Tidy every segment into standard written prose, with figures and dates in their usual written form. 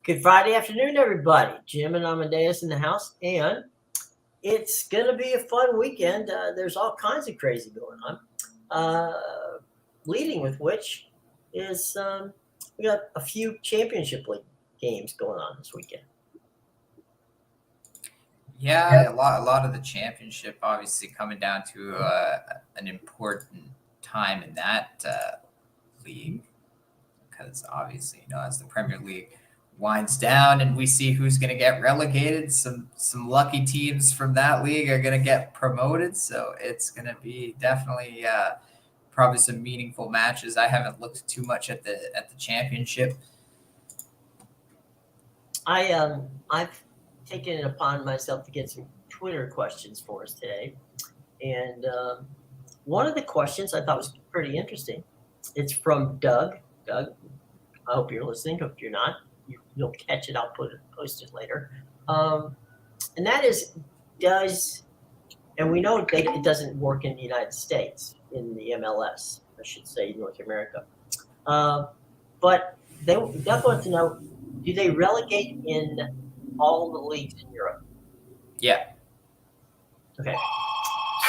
Good Friday afternoon, everybody. Jim and Amadeus in the house, and it's gonna be a fun weekend. There's all kinds of crazy going on. Leading with which is we got a few championship league games going on this weekend. Yeah, a lot of the championship obviously coming down to an important time in that league, because obviously as the Premier League winds down and we see who's going to get relegated, some lucky teams from that league are going to get promoted. So it's going to be definitely probably some meaningful matches. I haven't looked too much at the championship. I've taken it upon myself to get some Twitter questions for us today, and one of the questions I thought was pretty interesting. It's from Doug. Doug, I hope you're listening. If you're not, you'll catch it. I'll post it later. And that is, and we know it doesn't work in the United States, in the MLS, I should say, North America. But Doug wants to know, do they relegate in all the leagues in Europe? Yeah. Okay.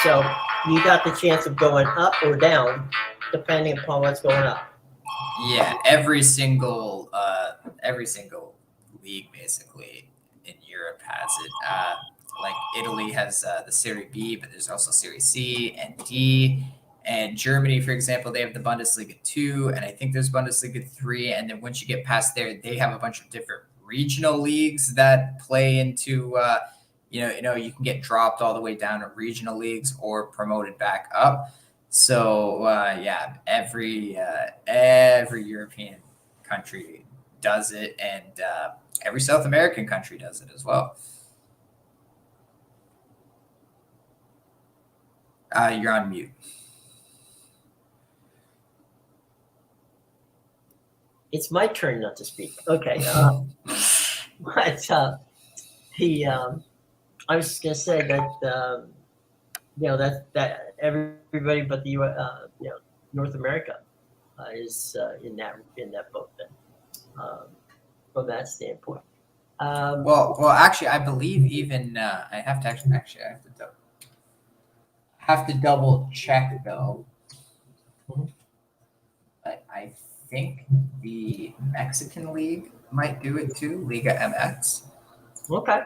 So you got the chance of going up or down, depending upon what's going up. Yeah, every single league basically in Europe has it. Like Italy has the Serie B, but there's also Serie C and D. And Germany, for example, they have the Bundesliga 2, and I think there's Bundesliga 3. And then once you get past there, they have a bunch of different regional leagues that play into, you can get dropped all the way down to regional leagues or promoted back up. So every European country does it, and every South American country does it as well. You're on mute. It's my turn not to speak. Okay. But I was just gonna say that that everybody but the North America is in that boat then, from that standpoint. Well, actually, I believe even I have to double check though. Mm-hmm. But I think the Mexican League might do it too, Liga MX. Okay.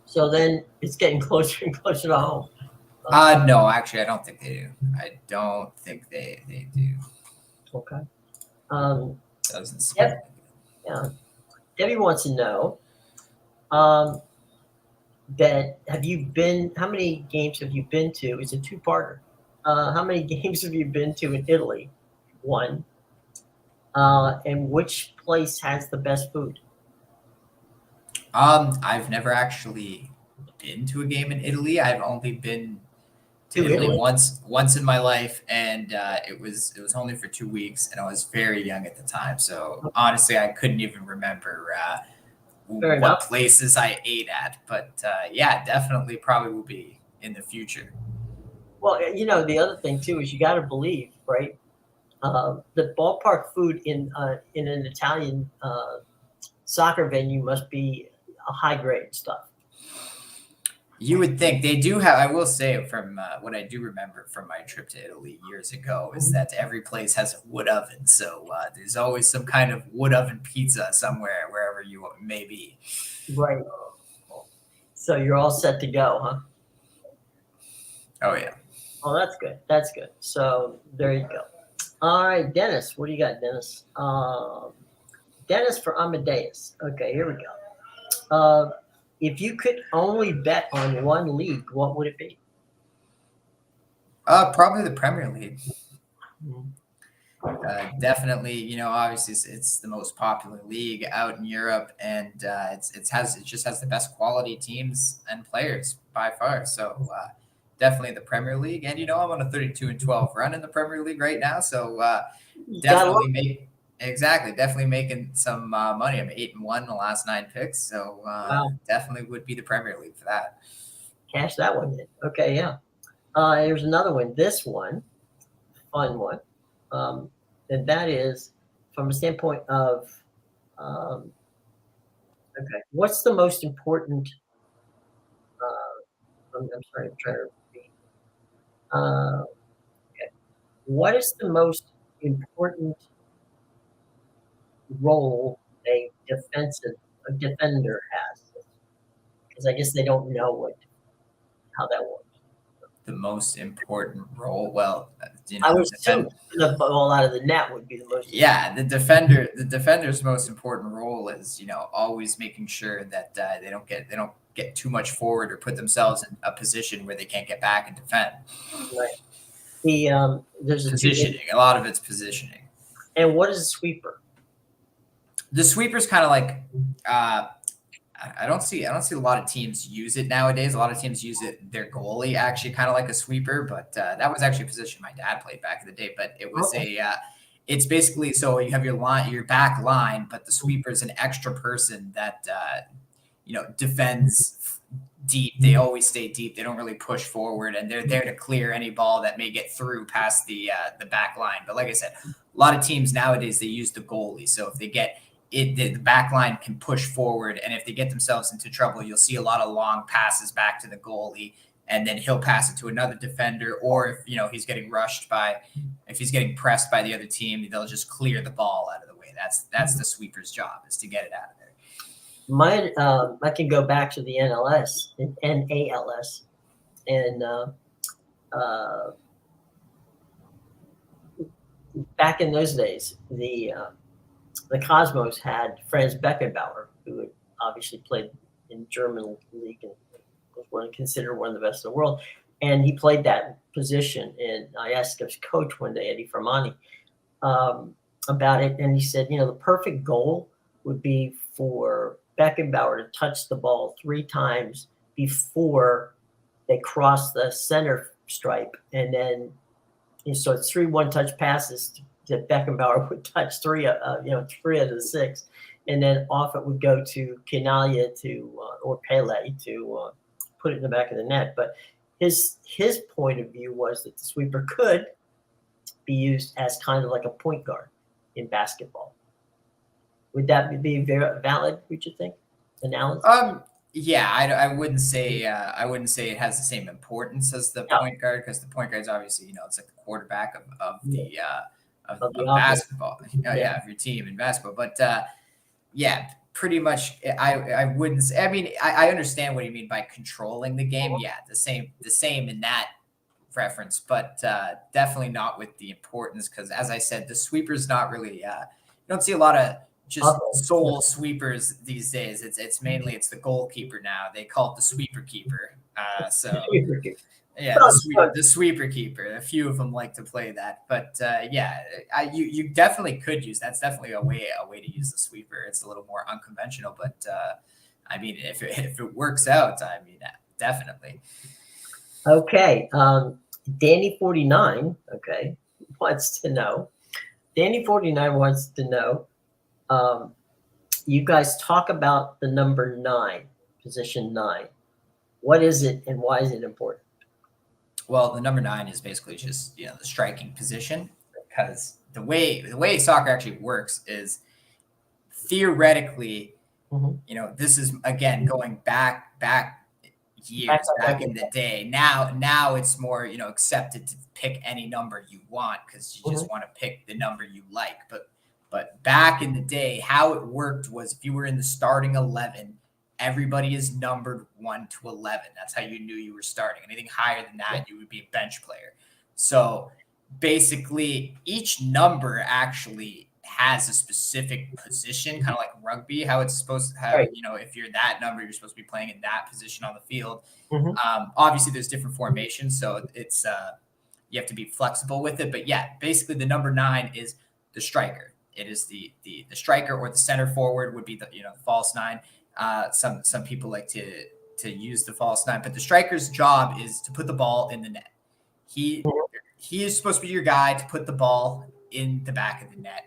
So then it's getting closer and closer to home. No, actually, I don't think they do. I don't think they do. Okay. Doesn't seem. Yeah. Debbie wants to know that how many games have you been to? It's a two-parter. How many games have you been to in Italy? One. And which place has the best food? I've never actually been to a game in Italy. I've only been to Italy once in my life, and it was only for 2 weeks, and I was very young at the time. So honestly, I couldn't even remember what places I ate at. But definitely probably will be in the future. Well, the other thing too is you got to believe, right? The ballpark food in an Italian soccer venue must be a high grade stuff. You would think they do have. I will say, from what I do remember from my trip to Italy years ago, is that every place has a wood oven. So there's always some kind of wood oven pizza somewhere, wherever you may be. Right. So you're all set to go, huh? Oh yeah. Oh, that's good. That's good. So there you go. All right, Dennis. What do you got, Dennis? Dennis for Amadeus. Okay, here we go. If you could only bet on one league, what would it be? Probably the Premier League. Mm-hmm. Definitely, obviously it's the most popular league out in Europe, and it just has the best quality teams and players by far. So definitely the Premier League, and I'm on a 32-12 run in the Premier League right now. So definitely making some money. I'm 8-1 in the last 9 picks, so definitely would be the Premier League for that. Cash that one in. Okay, yeah. Here's another one. This one, fun one. And that is from a standpoint of Okay. What's the most important? I'm sorry. I'm trying to read. Uh, okay. What is the most important role a defender has? Because I guess they don't know how that works. The most important role, well, I would assume the ball out of the net would be the most. Yeah, the defender's most important role is always making sure that they don't get too much forward or put themselves in a position where they can't get back and defend. Right. There's a Positioning, a lot of it's positioning. And what is a sweeper? The sweeper's kind of like I don't see a lot of teams use it nowadays. A lot of teams use it their goalie actually kind of like a sweeper, but that was actually a position my dad played back in the day. But it was it's basically so you have your back line, but the sweeper is an extra person that defends deep. They always stay deep. They don't really push forward, and they're there to clear any ball that may get through past the back line. But like I said, a lot of teams nowadays they use the goalie. So if they get the back line can push forward, and if they get themselves into trouble, you'll see a lot of long passes back to the goalie, and then he'll pass it to another defender, or if he's getting if he's getting pressed by the other team, they'll just clear the ball out of the way. That's the sweeper's job, is to get it out of there. I can go back to the NALS, and back in those days, the Cosmos had Franz Beckenbauer, who had obviously played in German league and was considered one of the best in the world. And he played that position. And I asked his coach one day, Eddie Fermani, about it. And he said, the perfect goal would be for Beckenbauer to touch the ball 3 times before they cross the center stripe. And then, so it's 3 one-touch passes that Beckenbauer would touch 3 out of the 6, and then off it would go to Canalia or Pele to put it in the back of the net. But his point of view was that the sweeper could be used as kind of like a point guard in basketball. Would that be very valid? Would you think? Analysis? Yeah, I wouldn't say it has the same importance as the point guard, because the point guard is obviously it's like the quarterback of basketball. Of your team in basketball. But pretty much. I wouldn't say. I mean, I understand what you mean by controlling the game. Yeah, the same in that reference, but definitely not with the importance, because as I said, the sweeper's not really. You don't see a lot of just sole sweepers these days. It's mainly the goalkeeper now. They call it the sweeper keeper. The sweeper keeper. A few of them like to play that, but you definitely could use. That's definitely a way to use the sweeper. It's a little more unconventional, but I mean, if it works out, I mean, definitely. Okay, Danny 49. Okay, wants to know. Danny 49 wants to know. You guys talk about the number 9, position 9. What is it, and why is it important? Well, the number 9 is basically just the striking position, because the way soccer actually works is theoretically, this is again going back years back in the day. Now it's more accepted to pick any number you want, because you just want to pick the number you like. But back in the day, how it worked was if you were in the starting 11, everybody is numbered 1 to 11. That's how you knew you were starting. Anything higher than that, you would be a bench player. So basically, each number actually has a specific position, kind of like rugby, how it's supposed to have, right. If you're that number, you're supposed to be playing in that position on the field. Obviously, there's different formations, so it's you have to be flexible with it. But yeah, basically the number 9 is the striker. It is the striker, or the center forward would be the false 9. Some people like to use the false 9, but the striker's job is to put the ball in the net. He is supposed to be your guy to put the ball in the back of the net,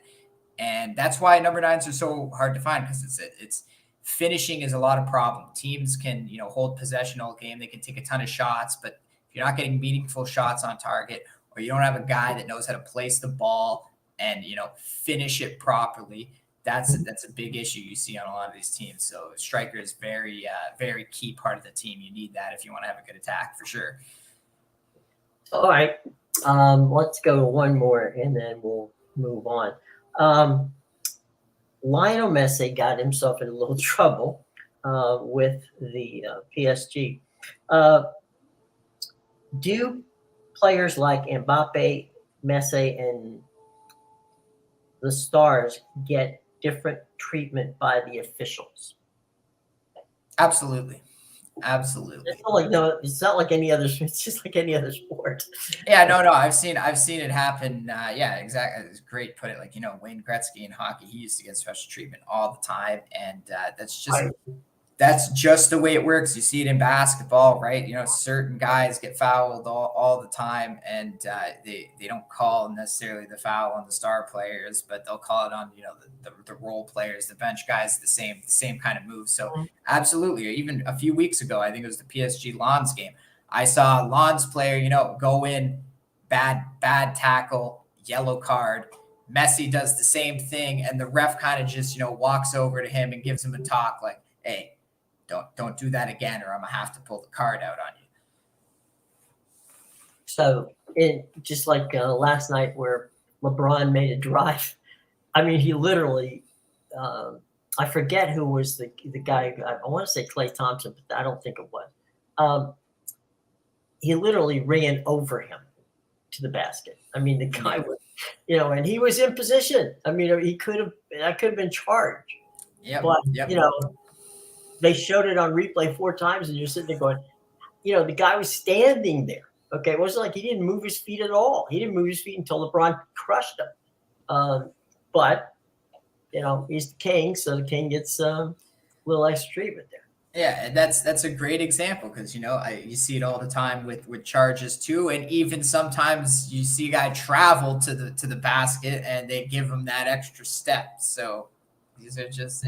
and that's why number 9s are so hard to find, because it's finishing is a lot of problem. Teams can hold possession all game. They can take a ton of shots, but if you're not getting meaningful shots on target, or you don't have a guy that knows how to place the ball and finish it properly, that's a big issue you see on a lot of these teams. So striker is very key part of the team. You need that if you want to have a good attack for sure. All right. Let's go to one more and then we'll move on. Lionel Messi got himself in a little trouble with the PSG. Do players like Mbappe, Messi, and the stars get different treatment by the officials? Absolutely. It's not like any other. It's just like any other sport. Yeah, no, I've seen it happen. Yeah, exactly. It's great. Put it like Wayne Gretzky in hockey. He used to get special treatment all the time, and that's just the way it works. You see it in basketball, right? Certain guys get fouled all the time, and they don't call necessarily the foul on the star players, but they'll call it on the role players, the bench guys, the same kind of move. So absolutely. Even a few weeks ago, I think it was the PSG Lens game. I saw a Lens player, go in, bad tackle, yellow card. Messi does the same thing, and the ref kind of just walks over to him and gives him a talk like, "Hey, don't do that again, or I'm gonna have to pull the card out on you." So just like last night where LeBron made a drive. I mean, he literally, I forget who was the guy. I want to say Klay Thompson, but I don't think it was. He literally ran over him to the basket. I mean, the guy was, and he was in position. I mean, that could have been charged. Yeah, but they showed it on replay 4 times, and you're sitting there going, the guy was standing there. Okay, it wasn't like he didn't move his feet at all. He didn't move his feet until LeBron crushed him. But he's the king, so the king gets a little extra treatment there. Yeah, and that's a great example because you see it all the time with charges too, and even sometimes you see a guy travel to the basket and they give him that extra step. So these are just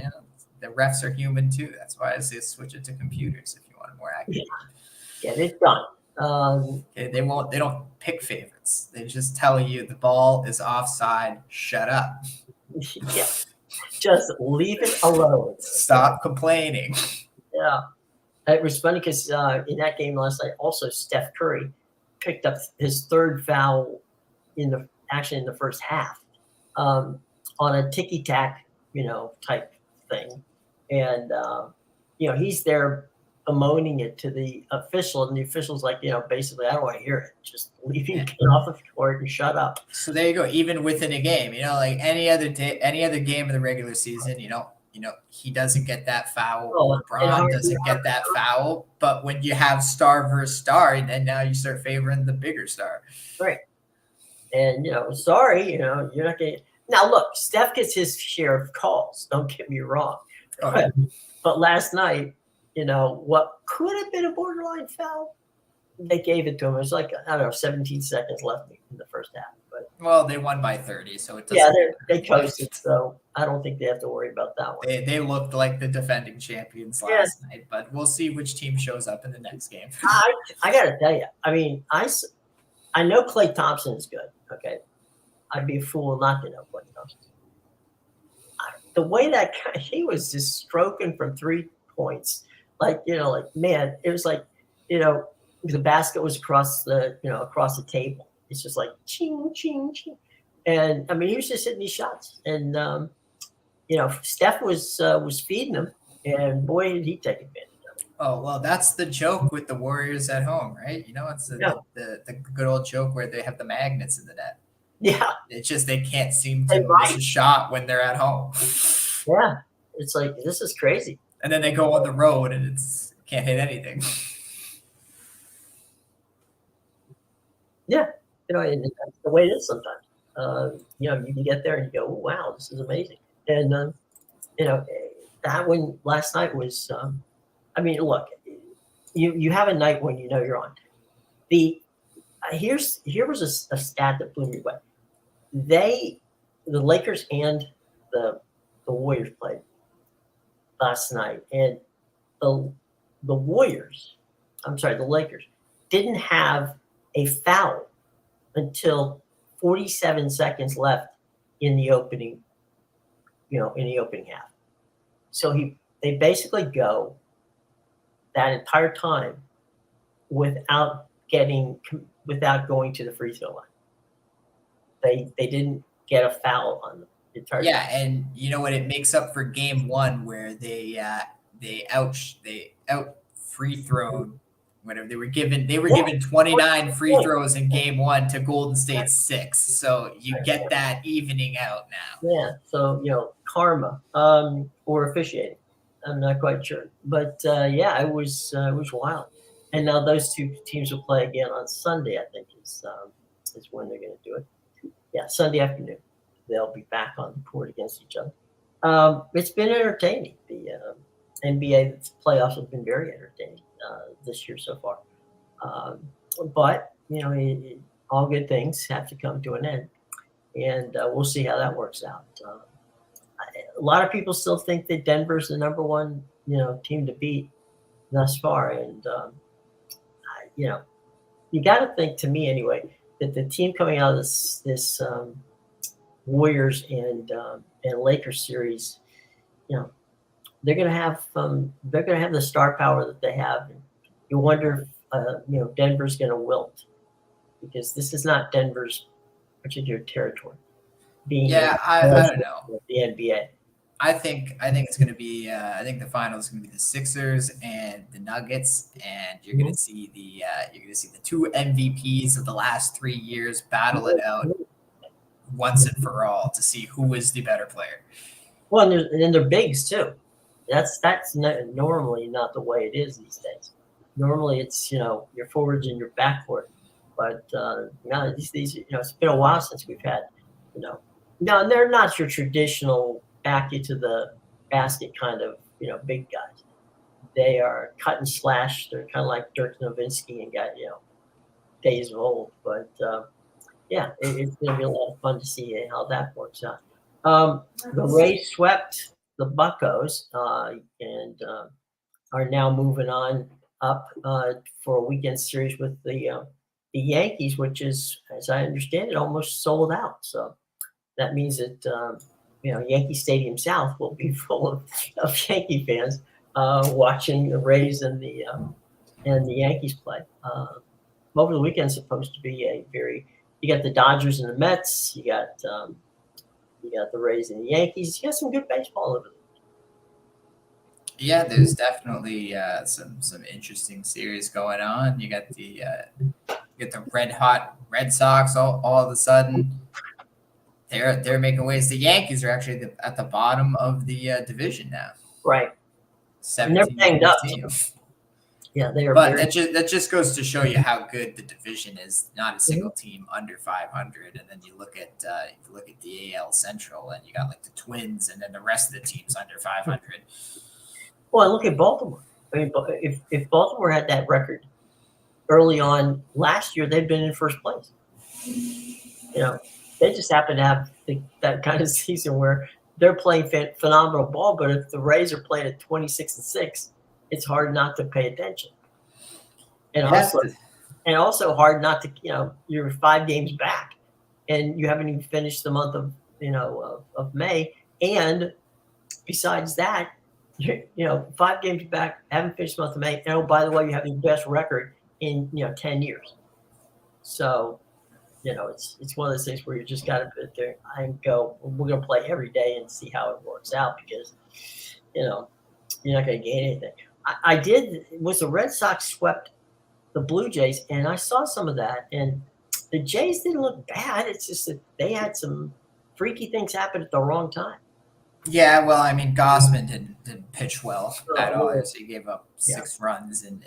the refs are human too. That's why I say switch it to computers if you want it more accurate. Get it done. They don't pick favorites. They just tell you the ball is offside. Shut up. Yeah. Just leave it alone. Stop complaining. Yeah. It was funny because in that game last night, also Steph Curry picked up his 3rd foul in the first half on a ticky-tack, type thing. And, he's there bemoaning it to the official, and the official's like, basically, I don't want to hear it. Just leave him, get off the court and shut up. So there you go. Even within a game, like any other game of the regular season, he doesn't get that foul. LeBron doesn't get that foul. But when you have star versus star, then now you start favoring the bigger star. Right. And, sorry, you're not getting. Now, look, Steph gets his share of calls. Don't get me wrong. Okay. But last night, what could have been a borderline foul, they gave it to him. It was like, I don't know, 17 seconds left in the first half. But they won by 30, so it doesn't. Yeah, they coasted, so I don't think they have to worry about that one. They looked like the defending champions last night, but we'll see which team shows up in the next game. I got to tell you, I mean, I know Klay Thompson is good, okay? I'd be a fool not to know Klay Thompson. The way that guy, he was just stroking from 3 points. Man, it was like, the basket was across the table. It's just like ching, ching, ching. And I mean, he was just hitting these shots. And, Steph was feeding him, and boy, did he take advantage of it. Oh, well, that's the joke with the Warriors at home, right? It's the good old joke where they have the magnets in the net. Yeah. It's just they can't seem to miss a shot when they're at home. Yeah. It's like, this is crazy. And then they go on the road and can't hit anything. Yeah. And that's the way it is sometimes. You can get there and you go, oh, wow, this is amazing. And, that one last night was, I mean, look, you have a night when you're on. Here was a stat that blew me away. The Lakers and the Warriors played last night, and the Lakers didn't have a foul until 47 seconds left in the opening in the opening half. So they basically go that entire time without going to the free throw line. They didn't get a foul on them the entire Yeah, time. and you know what? It makes up for game one where they out free thrown whatever they were given. They were given 29 free throws in game one to Golden State 6. So you get that evening out now. Yeah. So karma or officiating. I'm not quite sure, but yeah, it was wild. And now those two teams will play again on Sunday. I think is when they're going to do it. Yeah, Sunday afternoon. They'll be back on the court against each other. It's been entertaining. The NBA playoffs have been very entertaining this year so far. But all good things have to come to an end, and we'll see how that works out. A lot of people still think that Denver's the number one team to beat thus far, and you got to think, to me anyway, that the team coming out of this Warriors and Lakers series, they're going to have the star power that they have. And you wonder if Denver's going to wilt, because this is not Denver's particular territory. I don't know. The NBA. I think it's going to be. I think the final is going to be the Sixers and the Nuggets, and you're going to see the two MVPs of the last 3 years battle it out once and for all to see who is the better player. Well, and then they're bigs too. That's normally not the way it is these days. Normally, it's your forwards and your backcourt, but now these it's been a while since we've had No, they're not your traditional back you to the basket kind of big guys. They are cut and slash. They're kind of like Dirk Nowitzki and got days of old. But yeah, it's going to be a lot of fun to see how that works out. The Rays swept the Buccos and are now moving on up for a weekend series with the Yankees, which is, as I understand it, almost sold out. So that means that Yankee Stadium South will be full of Yankee fans watching the Rays and the Yankees play. Over the weekend is supposed to be you got the Dodgers and the Mets, you got the Rays and the Yankees. You got some good baseball over there. Yeah, there's definitely some interesting series going on. You got the red hot Red Sox all of a sudden. They're making waves. The Yankees are actually at the bottom of the division now. Right. 17 banged up. Yeah, they are. But that just goes to show you how good the division is. Not a single team under 500, and then you look at the AL Central, and you got like the Twins, and then the rest of the teams under 500. Well, look at Baltimore. I mean, if Baltimore had that record early on last year, they'd been in first place. They just happen to have that kind of season where they're playing phenomenal ball. But if the Rays are playing at 26-6, it's hard not to pay attention. And also hard not to, you're 5 games back, and you haven't even finished the month of of May. And besides that, 5 games back, haven't finished the month of May. And oh, by the way, you have the best record in 10 years. So. It's one of those things where you just got to sit there and go, we're going to play every day and see how it works out, because, you're not going to gain anything. Was the Red Sox swept the Blue Jays, and I saw some of that, and the Jays didn't look bad. It's just that they had some freaky things happen at the wrong time. Yeah, well, I mean, Gausman didn't pitch well at all. So he gave up 6 runs in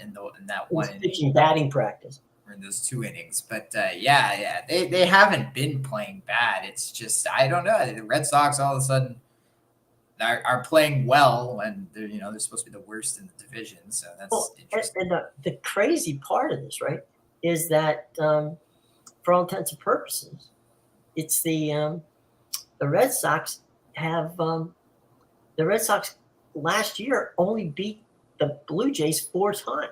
that one inning. Pitching batting practice. In those 2 innings, but they haven't been playing bad. It's just, I don't know, the Red Sox all of a sudden are playing well, and they're supposed to be the worst in the division. So that's interesting. And the crazy part of this, right, is that for all intents and purposes, it's the Red Sox have the Red Sox last year only beat the Blue Jays 4 times.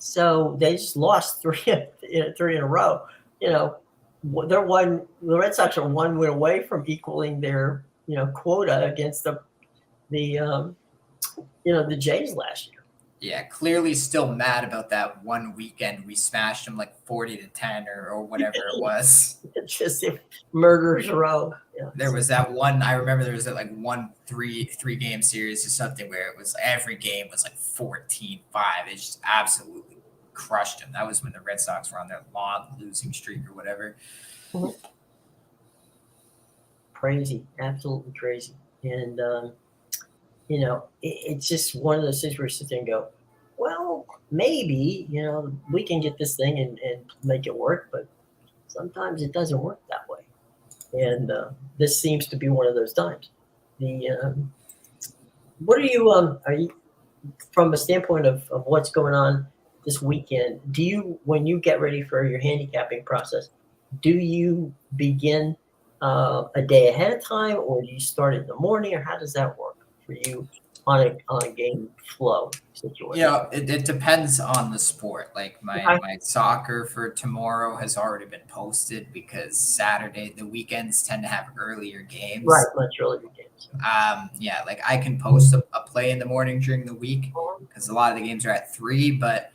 So they just lost 3 in a row. The Red Sox are 1 win away from equaling their quota against the the Jays last year. Yeah, clearly still mad about that one weekend we smashed them like 40-10 or whatever it was. It's just murderers row. Yeah. There was that one. I remember there was that like three game series or something where it was every game was like 14-5. It just absolutely crushed them. That was when the Red Sox were on their long losing streak or whatever. Crazy, absolutely crazy. And it's just one of those things where you sit there and go, well, maybe we can get this thing and make it work, but sometimes it doesn't work that way. And this seems to be one of those times. What are you from a standpoint of what's going on this weekend? When you get ready for your handicapping process, do you begin a day ahead of time, or do you start in the morning, or how does that work for you on a game flow situation? It depends on the sport. Like my soccer for tomorrow has already been posted because Saturday, the weekends tend to have earlier games. Right, much earlier games. Like I can post a play in the morning during the week because a lot of the games are at 3, but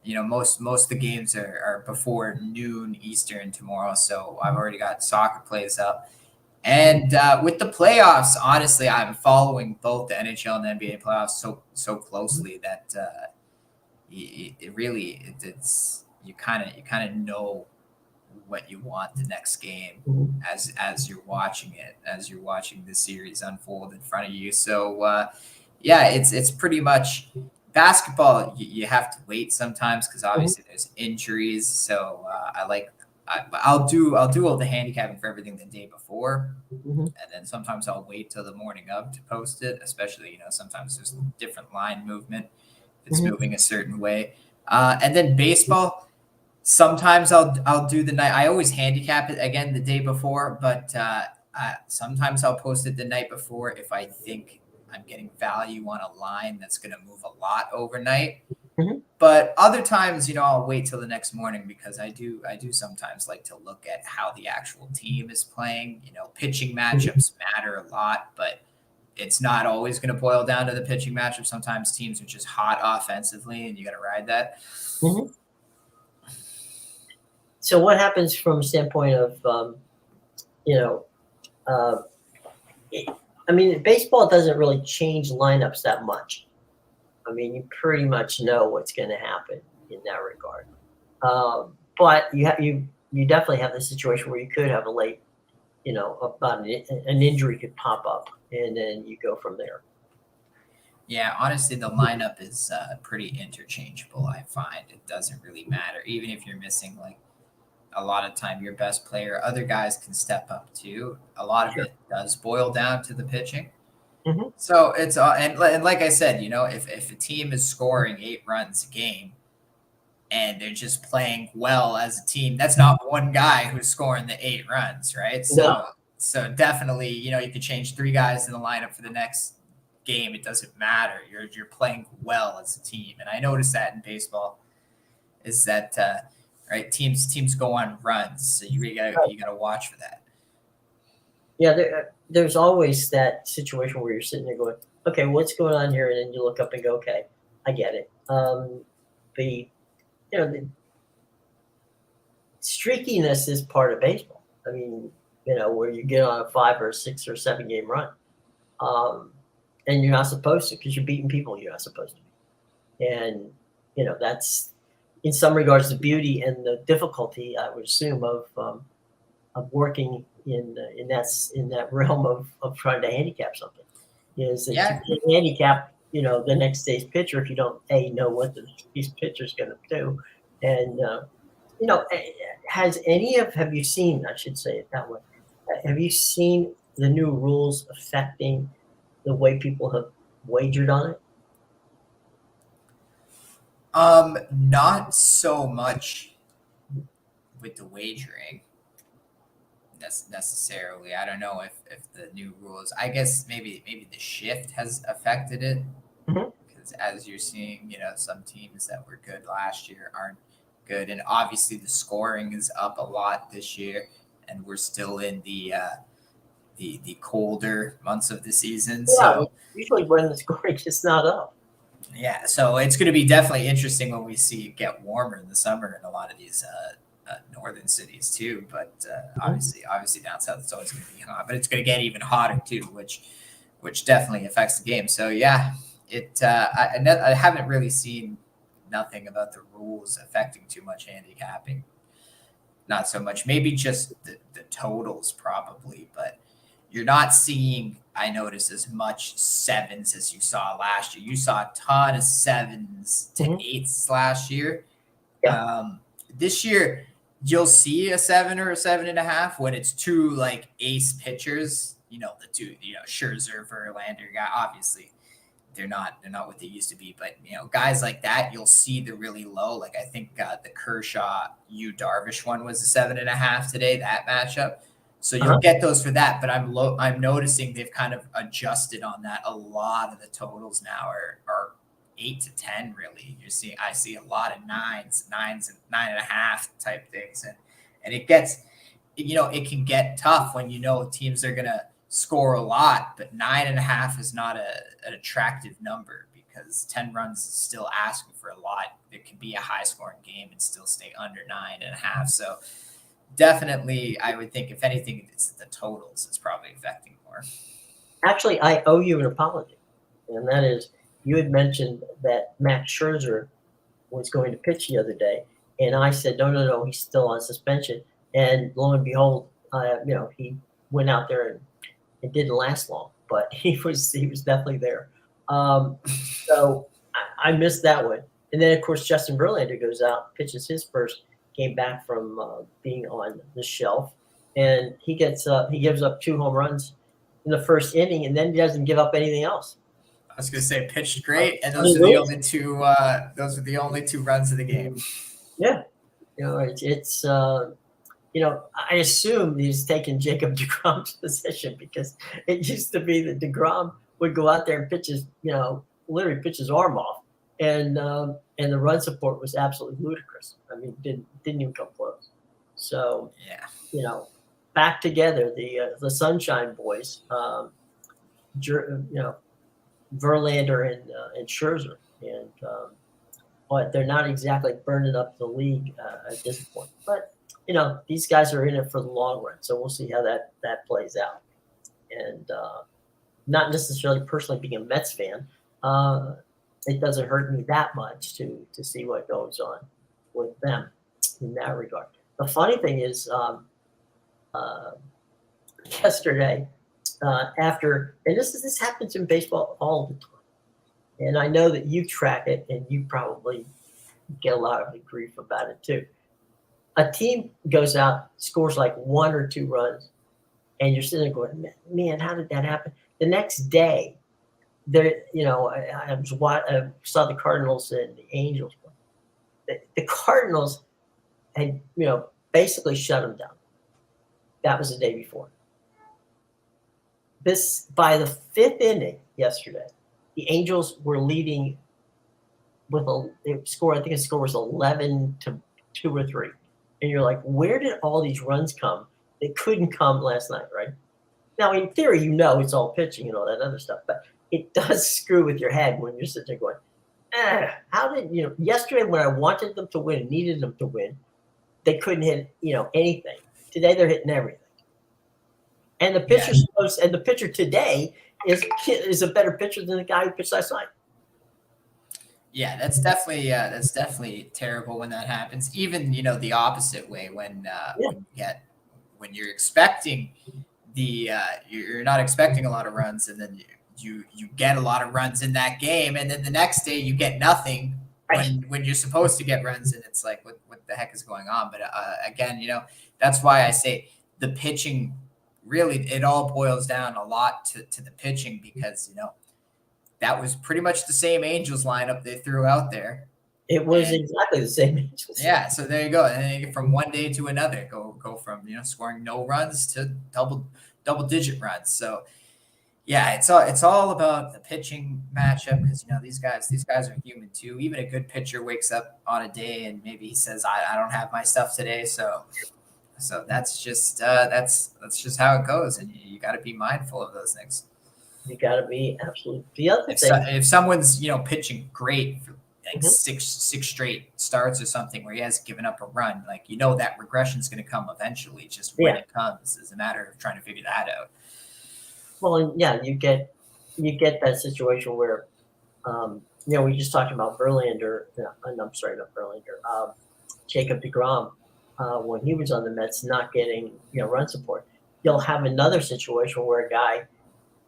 most of the games are before noon Eastern tomorrow. So I've already got soccer plays up. And with the playoffs, honestly, I'm following both the NHL and the NBA playoffs so closely that it's you kind of know what you want the next game as you're watching it, as you're watching the series unfold in front of you. So it's pretty much basketball. You have to wait sometimes because obviously there's injuries. So I'll do all the handicapping for everything the day before, and then sometimes I'll wait till the morning of to post it. Especially sometimes there's different line movement if it's moving a certain way, and then baseball. Sometimes I'll do the night. I always handicap it again the day before, but sometimes I'll post it the night before if I think I'm getting value on a line that's going to move a lot overnight. But other times, I'll wait till the next morning because I do sometimes like to look at how the actual team is playing. Pitching matchups matter a lot, but it's not always going to boil down to the pitching matchup. Sometimes teams are just hot offensively, and you got to ride that. So what happens from a standpoint of, baseball doesn't really change lineups that much. I mean, you pretty much know what's going to happen in that regard. But you definitely have the situation where you could have a late, about an injury could pop up, and then you go from there. Yeah, honestly, the lineup is pretty interchangeable. I find it doesn't really matter, even if you're missing like a lot of time your best player. Other guys can step up too. A lot of it does boil down to the pitching. So it's and like I said, if a team is scoring 8 runs a game and they're just playing well as a team, that's not one guy who's scoring the 8 runs, right? So definitely, you could change 3 guys in the lineup for the next game. It doesn't matter. You're playing well as a team, and I noticed that in baseball is that right teams go on runs, so you gotta watch for that. Yeah, there's always that situation where you're sitting there going, okay, what's going on here? And then you look up and go, okay, I get it. The streakiness is part of baseball. I mean, where you get on a 5 or 6 or 7 game run. And you're not supposed to, because you're beating people you're not supposed to be. And, that's in some regards the beauty and the difficulty, I would assume, of working in that realm of trying to handicap something, is that you can't handicap the next day's pitcher if you don't know what the pitcher's going to do. And have you seen, I should say it that way, have you seen the new rules affecting the way people have wagered on it? Not so much with the wagering necessarily. I don't know if the new rules, I guess maybe the shift has affected it, because as you're seeing, some teams that were good last year aren't good, and obviously the scoring is up a lot this year, and we're still in the the colder months of the season. Yeah, So usually when the scoring is not up. yeah, so it's going to be definitely interesting when we see it get warmer in the summer in a lot of these northern cities too. But obviously down south it's always going to be hot, but it's going to get even hotter too, which definitely affects the game. So yeah, I haven't really seen nothing about the rules affecting too much handicapping. Not so much, maybe just the totals probably, but you're not seeing, I noticed, as much sevens as you saw last year. You saw a ton of sevens to eights last year. Yeah. This year, you'll see a 7 or a 7.5 when it's two like ace pitchers. The two, Scherzer, Verlander, guy. Obviously, they're not what they used to be, but guys like that, you'll see the really low. Like I think the Kershaw Darvish one was a 7.5 today. That matchup. So you'll get those for that, but I'm noticing they've kind of adjusted on that. A lot of the totals now are 8 to 10. Really, I see a lot of nines and 9.5 type things, and it gets, it can get tough when teams are gonna score a lot, but 9.5 is not an attractive number because 10 runs is still asking for a lot. It can be a high scoring game and still stay under 9.5. So definitely, I would think if anything, it's the totals it's probably affecting more. Actually, I owe you an apology, and that is you had mentioned that Max Scherzer was going to pitch the other day, and I said no, he's still on suspension. And lo and behold, he went out there and it didn't last long, but he was definitely there. So I missed that one. And then of course Justin Verlander goes out, pitches his first game back from being on the shelf, and he gives up 2 home runs in the first inning, and then he doesn't give up anything else. I was going to say pitched great, and those are the only two. Those are the only 2 runs of the game. Yeah, it's I assume he's taken Jacob deGrom's position because it used to be that deGrom would go out there and literally pitch his arm off, and the run support was absolutely ludicrous. I mean, didn't even come close. So yeah, back together the Sunshine Boys, Verlander and Scherzer, and but they're not exactly burning up the league at this point. But these guys are in it for the long run, so we'll see how that plays out. And not necessarily personally being a Mets fan, it doesn't hurt me that much to see what goes on with them in that regard. The funny thing is, yesterday, after, and this happens in baseball all the time, and I know that you track it, and you probably get a lot of grief about it too. A team goes out, scores like 1 or 2 runs, and you're sitting there going, man, how did that happen? The next day, I saw the Cardinals and the Angels. The Cardinals had, basically shut them down. That was the day before. By the 5th inning yesterday, the Angels were leading with I think the score was 11 to 2 or 3. And you're like, where did all these runs come? They couldn't come last night, right? Now, in theory, it's all pitching and all that other stuff, but it does screw with your head when you're sitting there going, how did, yesterday when I wanted them to win, needed them to win, they couldn't hit, anything. Today they're hitting everything. And the pitcher today is a better pitcher than the guy who pitched last night. Yeah, that's definitely terrible when that happens. Even the opposite way when you're expecting you're not expecting a lot of runs, and then you get a lot of runs in that game, and then the next day you get nothing when you're supposed to get runs, and it's like what the heck is going on? But again, that's why I say the pitching really, it all boils down a lot to the pitching, because that was pretty much the same Angels lineup they threw out there. It was exactly the same Angels. Yeah, so there you go. And then from one day to another, go from scoring no runs to double digit runs. So yeah, it's all about the pitching matchup, because these guys are human too. Even a good pitcher wakes up on a day and maybe he says, I don't have my stuff today, so So that's just how it goes, and you got to be mindful of those things. You got to be absolutely. The other thing, If someone's pitching great for like Mhm. six straight starts or something where he hasn't given up a run, like that regression is going to come eventually. Just when it comes is a matter of trying to figure that out. well, and yeah, you get that situation where, we just talked about Verlander. I'm sorry, not Verlander. Jacob DeGrom, when he was on the Mets, not getting run support. You'll have another situation where a guy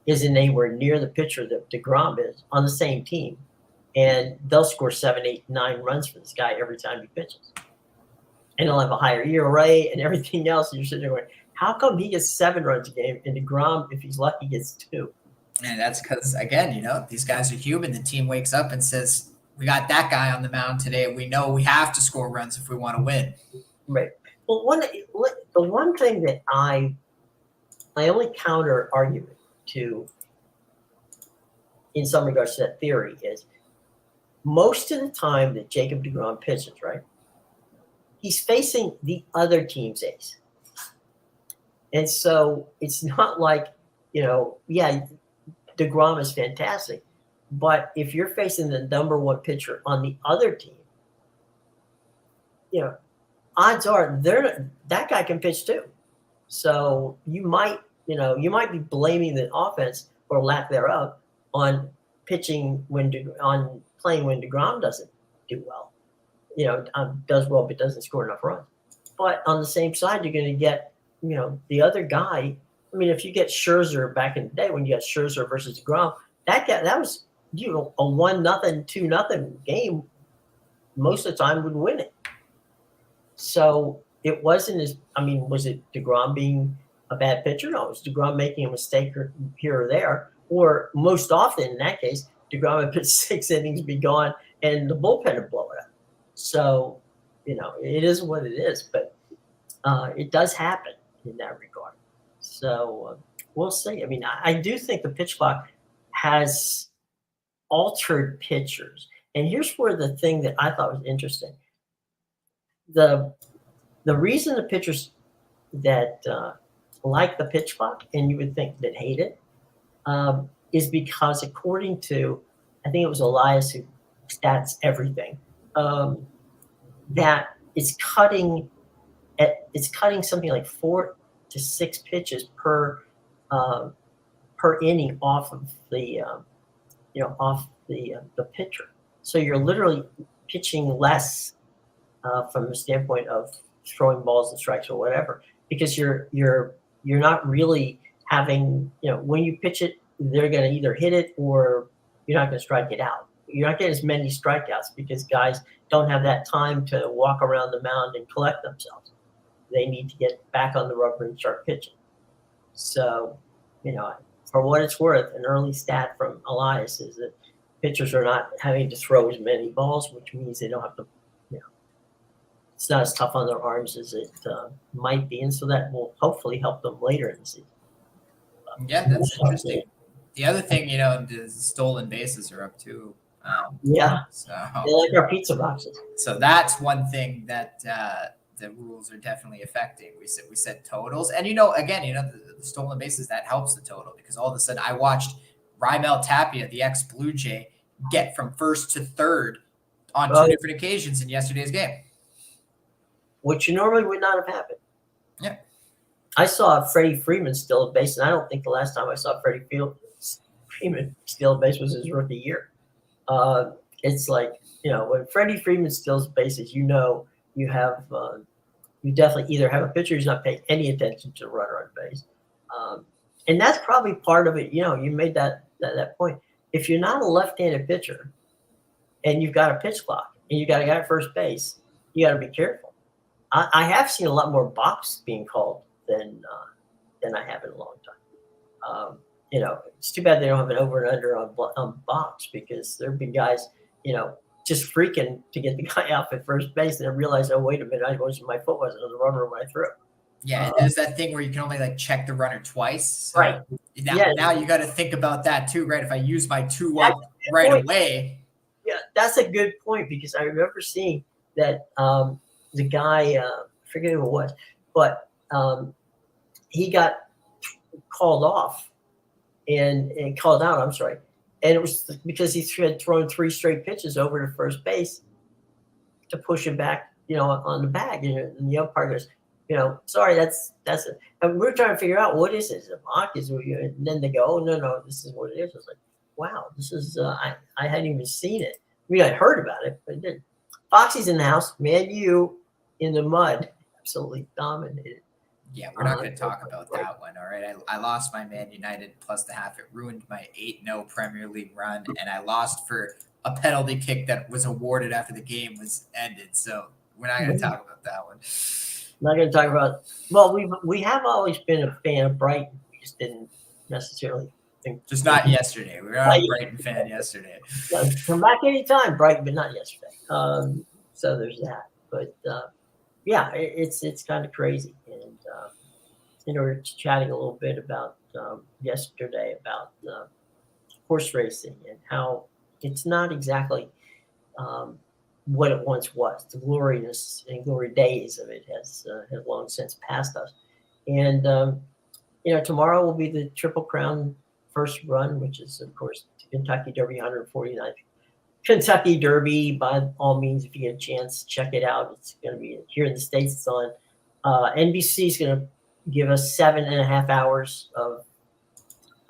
isn't anywhere near the pitcher that DeGrom is on the same team, and they'll score 7, 8, 9 runs for this guy every time he pitches, and he'll have a higher ERA and everything else. And you're sitting there going, how come he gets 7 runs a game and DeGrom, if he's lucky, gets 2? And that's because, again, these guys are human. The team wakes up and says, we got that guy on the mound today. We know we have to score runs if we want to win. Right. Well, the one thing that my only counter argument to, in some regards to that theory, is most of the time that Jacob DeGrom pitches, right, he's facing the other team's ace. And so it's not like, DeGrom is fantastic, but if you're facing the number one pitcher on the other team, odds are that guy can pitch too. So you might be blaming the offense or lack thereof on pitching on playing when DeGrom doesn't do well. Does well but doesn't score enough runs. But on the same side, you're going to get the other guy. I mean, if you get Scherzer back in the day when you got Scherzer versus DeGrom, that was a 1-0, 2-0 game. Most of the time would win it. So it wasn't was it DeGrom being a bad pitcher? No, it was DeGrom making a mistake here or there. Or most often in that case, DeGrom would pitch 6 innings, be gone, and the bullpen would blow it up. So, it is what it is. But it does happen in that regard. So we'll see. I mean, I do think the pitch clock has altered pitchers. And here's where the thing that I thought was interesting. The reason the pitchers that like the pitch clock, and you would think that hate it, is because according to, I think it was Elias who stats everything, that it's cutting something like 4 to 6 pitches per inning off of the the pitcher. So you're literally pitching less from the standpoint of throwing balls and strikes or whatever, because you're not really having, when you pitch it, they're going to either hit it or you're not going to strike it out. You're not getting as many strikeouts because guys don't have that time to walk around the mound and collect themselves. They need to get back on the rubber and start pitching. So, for what it's worth, an early stat from Elias is that pitchers are not having to throw as many balls, which means they don't have to, it's not as tough on their arms as it might be. And so that will hopefully help them later in the season. Yeah, that's interesting. The other thing, the stolen bases are up too. Yeah. So they like our pizza boxes. So that's one thing that the rules are definitely affecting. We said totals, and the stolen bases, that helps the total, because all of a sudden I watched Raimel Tapia, the ex-Blue Jay, get from first to third on 2 different occasions in yesterday's game, which normally would not have happened. Yeah. I saw Freddie Freeman steal a base, and I don't think the last time I saw Freddie Freeman steal a base was his rookie year. It's like, when Freddie Freeman steals bases, you have you definitely either have a pitcher who's not paying any attention to the runner on base, and that's probably part of it. You made that point. If you're not a left-handed pitcher and you've got a pitch clock and you got a guy at first base, you got to be careful. I have seen a lot more box being called than I have in a long time. It's too bad they don't have an over and under on box, because there have been guys, just freaking to get the guy out at first base and then realize, oh, wait a minute, my foot wasn't on the rubber when I threw. Yeah, and there's that thing where you can only check the runner twice. So right. Now you got to think about that too, right? If I use my 2-1 right away. Yeah, that's a good point, because I remember seeing that the guy, I forget who it was, but he got called off and called out. I'm sorry, and it was because he had thrown 3 straight pitches over to first base to push him back, on the bag. And the umpire goes, sorry, that's it. And we're trying to figure out what is it? Is it a mock? And then they go, oh no, this is what it is. I was like, wow, this is I hadn't even seen it. I mean, I heard about it, but it didn't. Foxy's in the house. Man, you in the mud, absolutely dominated. Yeah, we're not going to talk about that one. All right. I lost my Man United plus the half. It ruined my 8-0 Premier League run. And I lost for a penalty kick that was awarded after the game was ended. So we're not going to talk about that one. Not going to talk about. Well, we have always been a fan of Brighton. We just didn't necessarily think. Just not yesterday. We were not a Brighton fan yesterday. Come back anytime, Brighton, but not yesterday. So there's that. But yeah, it's kind of crazy. And we're chatting a little bit about yesterday about horse racing and how it's not exactly what it once was. The glorious and glory days of it has long since passed us. And tomorrow will be the Triple Crown first run, which is of course Kentucky Derby 149th Kentucky Derby. By all means, if you get a chance, check it out. It's going to be here in the States. It's on NBC is going to give us 7.5 hours of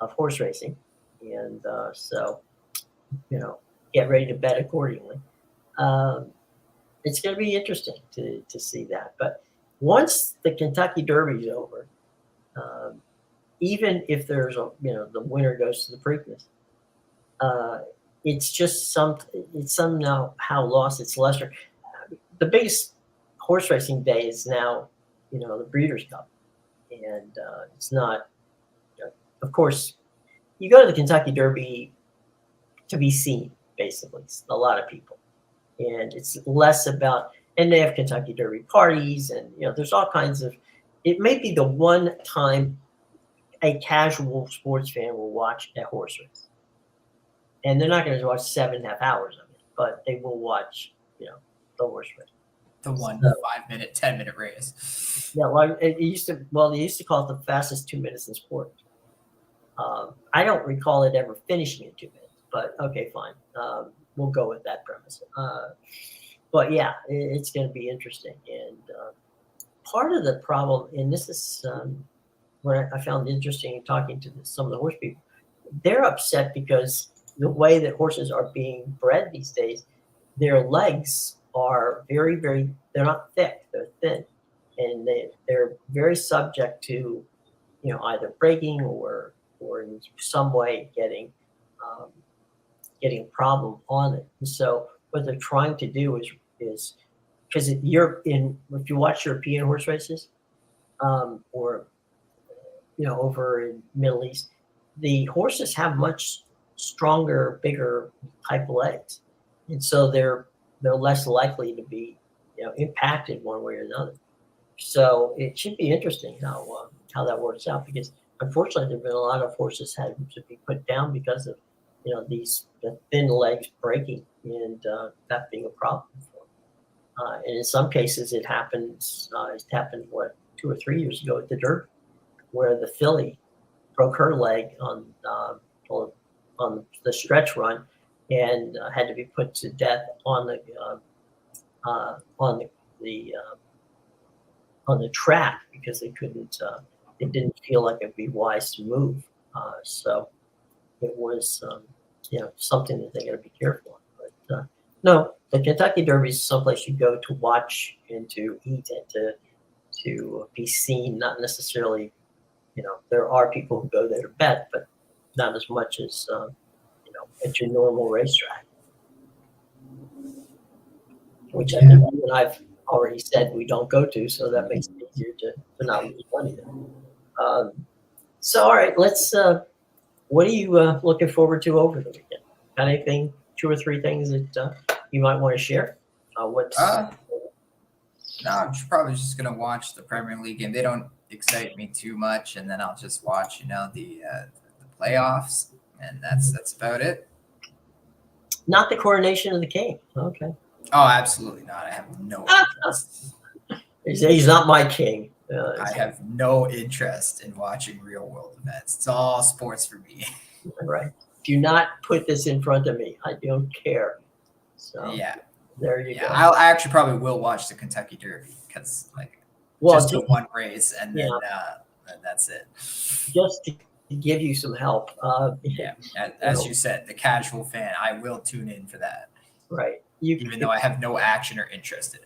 horse racing, and so get ready to bet accordingly. It's going to be interesting to see that. But once the Kentucky Derby is over, even if there's the winner goes to the Preakness, it's just it's somehow lost its luster. The biggest horse racing day is now, the Breeders' Cup, and it's not. Of course, you go to the Kentucky Derby to be seen. Basically, a lot of people, and it's less about. And they have Kentucky Derby parties, and there's all kinds of. It may be the one time a casual sports fan will watch a horse race. And they're not going to watch 7.5 hours of it, but they will watch, the horse race. The 5-minute, 10-minute race. Yeah, well, they used to call it the fastest 2 minutes in sport. I don't recall it ever finishing in 2 minutes, but okay, fine. We'll go with that premise. But yeah, it's going to be interesting. And part of the problem, and this is what I found interesting in talking to some of the horse people, they're upset because the way that horses are being bred these days, their legs are very, very, they're not thick, they're thin. And they're very subject to, either breaking or in some way getting a problem on it. And so what they're trying to do is because if you watch European horse races, or over in Middle East, the horses have much stronger, bigger type legs, and so they're less likely to be impacted one way or another. So it should be interesting how that works out, because unfortunately there've been a lot of horses had to be put down because of the thin legs breaking and that being a problem for them. And in some cases it happens. It happened 2 or 3 years ago at the Derby, where the filly broke her leg on the stretch run and had to be put to death on the track because they couldn't. They didn't feel like it'd be wise to move. So it was something that they got to be careful of. But no, the Kentucky Derby is someplace you go to watch and to eat and to be seen. Not necessarily. There are people who go there to bet, but not as much as at your normal racetrack. Which I think you and I've already said we don't go to, so that makes it easier to not lose money there. So all right, let's. What are you looking forward to over the weekend? Got anything, 2 or 3 things that you might want to share? No, I'm probably just gonna watch the Premier League game. They don't excite me too much, and then I'll just watch, the playoffs, and that's about it. Not the coronation of the king. Okay. Oh, absolutely not. I have no interest. He's not my king. I have no interest in watching real world events. It's all sports for me. Right. Do not put this in front of me. I don't care. So Yeah. there you go. I actually probably will watch the Kentucky Derby because just the one race and then that's it. Just to give you some help. As you said, the casual fan, I will tune in for that. Right. Even though I have no action or interest in it.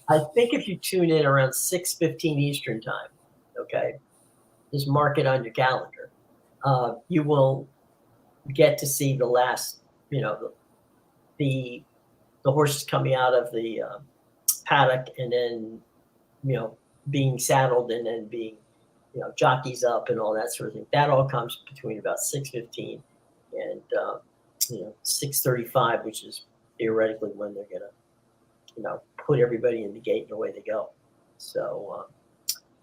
I think if you tune in around 6:15 Eastern time, okay, just mark it on your calendar. You will get to see the last, the horses coming out of the paddock and then, being saddled and then being, jockeys up and all that sort of thing. That all comes between about 6:15 and 6:35, which is theoretically when they're gonna, put everybody in the gate and away they go. So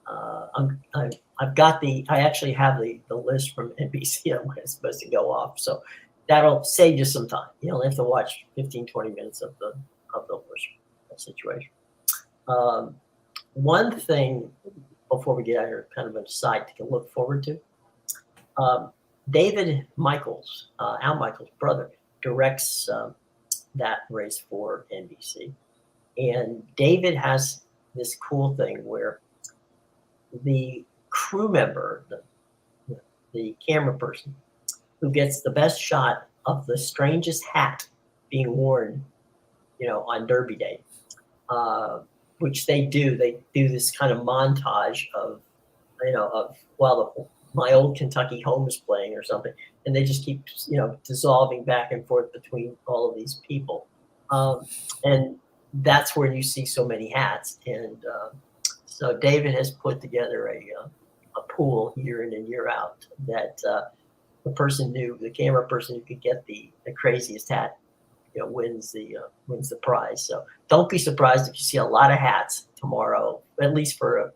I actually have the list from NBC on when it's supposed to go off. So that'll save you some time. You only have to watch 15, 20 minutes of the horse situation. One thing before we get out here, kind of an aside to look forward to. David Michaels, Al Michaels' brother, directs that race for NBC. And David has this cool thing where the crew member, the camera person, who gets the best shot of the strangest hat being worn, on Derby Day, which they do this kind of montage of, while my old Kentucky home is playing or something, and they just keep, dissolving back and forth between all of these people. And that's where you see so many hats. And so David has put together a pool year in and year out that the camera person who could get the craziest hat, wins the prize. So don't be surprised if you see a lot of hats tomorrow, at least for a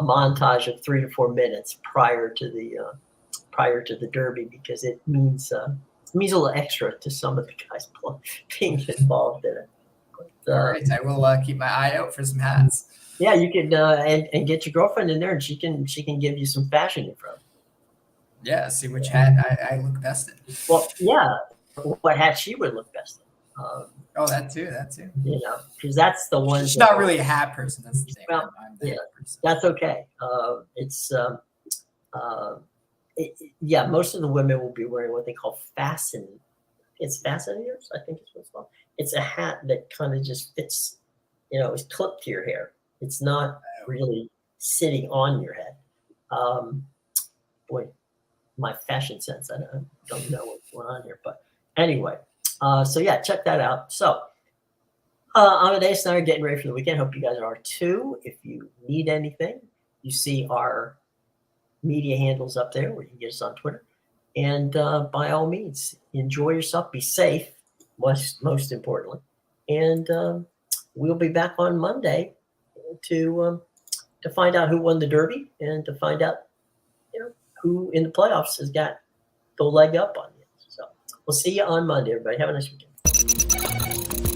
montage of 3 to 4 minutes prior to the Derby, because it means a little extra to some of the guys being involved in it. But, all right, I will keep my eye out for some hats. Yeah, you could and get your girlfriend in there, and she can give you some fashion info. Yeah, see which hat I look best in. Well, yeah, what hat she would look best in. That too. Because that's the one. She's not really a hat person. That's the thing. Well, I'm the hat person. That's okay. Most of the women will be wearing what they call fasten. It's fasteners, I think is what it's called. It's a hat that kind of just fits, it's clipped to your hair. It's not really sitting on your head. Boy, my fashion sense, I don't know what's going on here. But anyway, check that out. So Amadeus and I are getting ready for the weekend. Hope you guys are too. If you need anything, you see our media handles up there where you can get us on Twitter. And by all means, enjoy yourself. Be safe, most importantly. And we'll be back on Monday to find out who won the Derby and to find out, who in the playoffs has got the leg up on you. So we'll see you on Monday, everybody. Have a nice weekend.